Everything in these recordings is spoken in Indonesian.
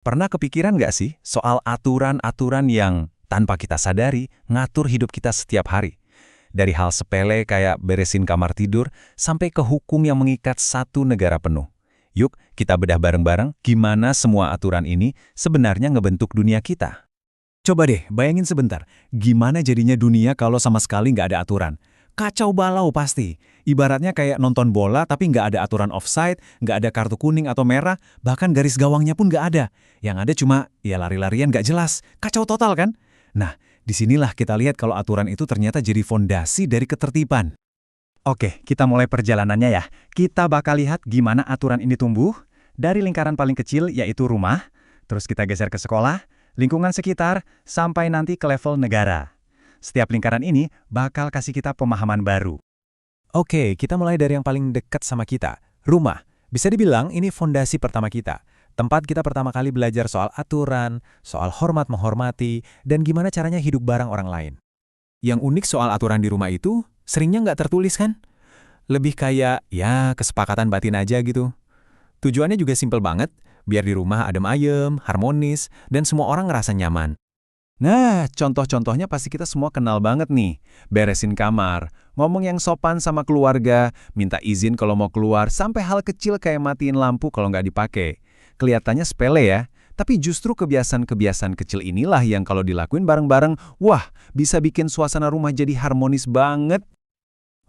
Pernah kepikiran nggak sih soal aturan-aturan yang tanpa kita sadari ngatur hidup kita setiap hari? Dari hal sepele kayak beresin kamar tidur sampai ke hukum yang mengikat satu negara penuh. Yuk, kita bedah bareng-bareng gimana semua aturan ini sebenarnya ngebentuk dunia kita. Coba deh, bayangin sebentar, gimana jadinya dunia kalau sama sekali nggak ada aturan? Kacau balau pasti. Ibaratnya kayak nonton bola tapi nggak ada aturan offside, nggak ada kartu kuning atau merah, bahkan garis gawangnya pun nggak ada. Yang ada cuma, ya lari-larian nggak jelas. Kacau total kan? Nah, disinilah kita lihat kalau aturan itu ternyata jadi fondasi dari ketertiban. Oke, kita mulai perjalanannya ya. Kita bakal lihat gimana aturan ini tumbuh dari lingkaran paling kecil yaitu rumah, terus kita geser ke sekolah, lingkungan sekitar, sampai nanti ke level negara. Setiap lingkaran ini bakal kasih kita pemahaman baru. Oke, kita mulai dari yang paling dekat sama kita, rumah. Bisa dibilang ini fondasi pertama kita. Tempat kita pertama kali belajar soal aturan, soal hormat menghormati, dan gimana caranya hidup bareng orang lain. Yang unik soal aturan di rumah itu, seringnya nggak tertulis kan? Lebih kayak, ya kesepakatan batin aja gitu. Tujuannya juga simpel banget, biar di rumah adem ayem, harmonis, dan semua orang ngerasa nyaman. Nah, contoh-contohnya pasti kita semua kenal banget nih. Beresin kamar, ngomong yang sopan sama keluarga, minta izin kalau mau keluar, sampai hal kecil kayak matiin lampu kalau nggak dipakai. Kelihatannya sepele ya, tapi justru kebiasaan-kebiasaan kecil inilah yang kalau dilakuin bareng-bareng, wah, bisa bikin suasana rumah jadi harmonis banget.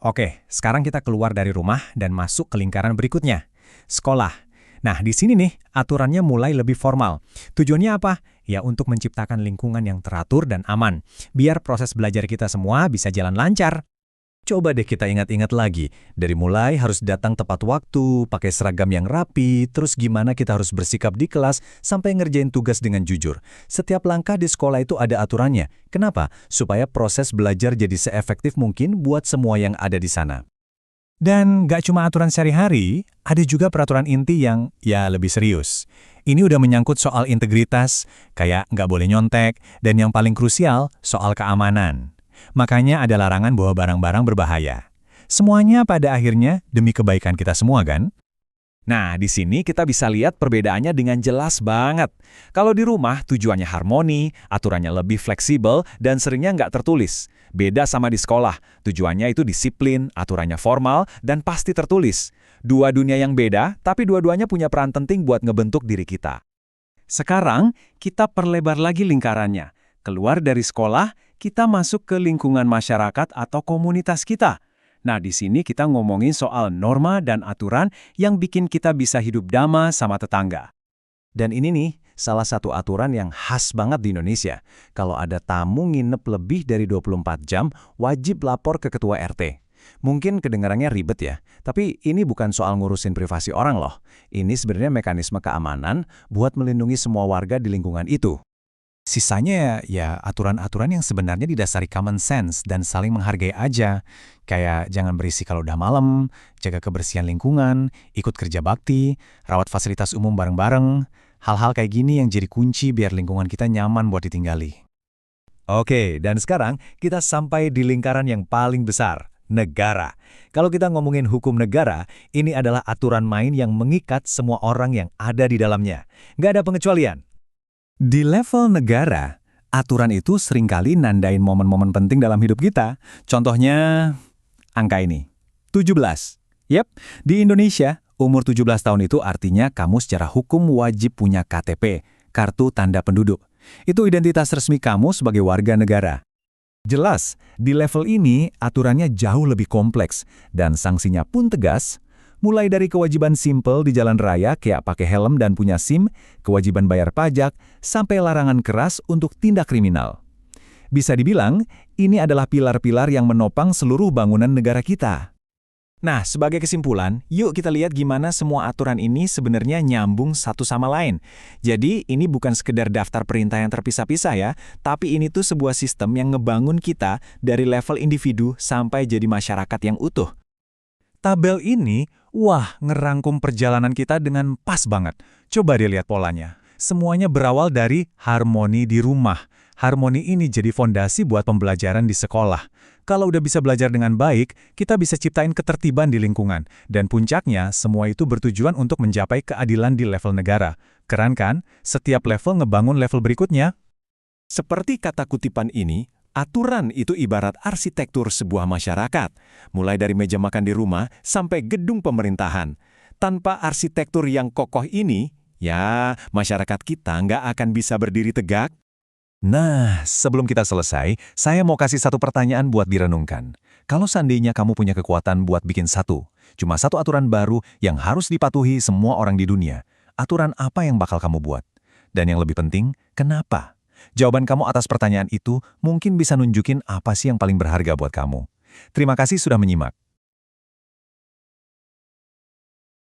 Oke, sekarang kita keluar dari rumah dan masuk ke lingkaran berikutnya, sekolah. Nah, di sini nih, aturannya mulai lebih formal. Tujuannya apa? Ya, untuk menciptakan lingkungan yang teratur dan aman, biar proses belajar kita semua bisa jalan lancar. Coba deh kita ingat-ingat lagi, dari mulai harus datang tepat waktu, pakai seragam yang rapi, terus gimana kita harus bersikap di kelas, sampai ngerjain tugas dengan jujur. Setiap langkah di sekolah itu ada aturannya. Kenapa? Supaya proses belajar jadi seefektif mungkin buat semua yang ada di sana. Dan gak cuma aturan sehari-hari, ada juga peraturan inti yang ya lebih serius. Ini udah menyangkut soal integritas, kayak nggak boleh nyontek, dan yang paling krusial, soal keamanan. Makanya ada larangan bawa barang-barang berbahaya. Semuanya pada akhirnya demi kebaikan kita semua kan? Nah, di sini kita bisa lihat perbedaannya dengan jelas banget. Kalau di rumah tujuannya harmoni, aturannya lebih fleksibel, dan seringnya nggak tertulis. Beda sama di sekolah, tujuannya itu disiplin, aturannya formal, dan pasti tertulis. Dua dunia yang beda, tapi dua-duanya punya peran penting buat ngebentuk diri kita. Sekarang, kita perlebar lagi lingkarannya. Keluar dari sekolah, kita masuk ke lingkungan masyarakat atau komunitas kita. Nah, di sini kita ngomongin soal norma dan aturan yang bikin kita bisa hidup damai sama tetangga. Dan ini nih, salah satu aturan yang khas banget di Indonesia. Kalau ada tamu nginep lebih dari 24 jam, wajib lapor ke ketua RT. Mungkin kedengarannya ribet ya, tapi ini bukan soal ngurusin privasi orang loh. Ini sebenarnya mekanisme keamanan buat melindungi semua warga di lingkungan itu. Sisanya ya aturan-aturan yang sebenarnya didasari common sense dan saling menghargai aja. Kayak jangan berisik kalau udah malam, jaga kebersihan lingkungan, ikut kerja bakti, rawat fasilitas umum bareng-bareng. Hal-hal kayak gini yang jadi kunci biar lingkungan kita nyaman buat ditinggali. Oke, dan sekarang kita sampai di lingkaran yang paling besar, negara. Kalau kita ngomongin hukum negara, ini adalah aturan main yang mengikat semua orang yang ada di dalamnya. Nggak ada pengecualian. Di level negara, aturan itu seringkali nandain momen-momen penting dalam hidup kita. Contohnya, angka ini, 17. Yep, di Indonesia, umur 17 tahun itu artinya kamu secara hukum wajib punya KTP, Kartu Tanda Penduduk. Itu identitas resmi kamu sebagai warga negara. Jelas, di level ini aturannya jauh lebih kompleks dan sanksinya pun tegas. Mulai dari kewajiban simpel di jalan raya kayak pakai helm dan punya SIM, kewajiban bayar pajak, sampai larangan keras untuk tindak kriminal. Bisa dibilang, ini adalah pilar-pilar yang menopang seluruh bangunan negara kita. Nah, sebagai kesimpulan, yuk kita lihat gimana semua aturan ini sebenarnya nyambung satu sama lain. Jadi, ini bukan sekedar daftar perintah yang terpisah-pisah ya, tapi ini tuh sebuah sistem yang ngebangun kita dari level individu sampai jadi masyarakat yang utuh. Tabel ini, wah, ngerangkum perjalanan kita dengan pas banget. Coba dilihat polanya. Semuanya berawal dari harmoni di rumah. Harmoni ini jadi fondasi buat pembelajaran di sekolah. Kalau udah bisa belajar dengan baik, kita bisa ciptain ketertiban di lingkungan. Dan puncaknya, semua itu bertujuan untuk mencapai keadilan di level negara. Keren kan? Setiap level ngebangun level berikutnya. Seperti kata kutipan ini, aturan itu ibarat arsitektur sebuah masyarakat, mulai dari meja makan di rumah sampai gedung pemerintahan. Tanpa arsitektur yang kokoh ini, ya masyarakat kita nggak akan bisa berdiri tegak. Nah, sebelum kita selesai, saya mau kasih satu pertanyaan buat direnungkan. Kalau seandainya kamu punya kekuatan buat bikin cuma satu aturan baru yang harus dipatuhi semua orang di dunia, aturan apa yang bakal kamu buat? Dan yang lebih penting, kenapa? Jawaban kamu atas pertanyaan itu mungkin bisa nunjukin apa sih yang paling berharga buat kamu. Terima kasih sudah menyimak.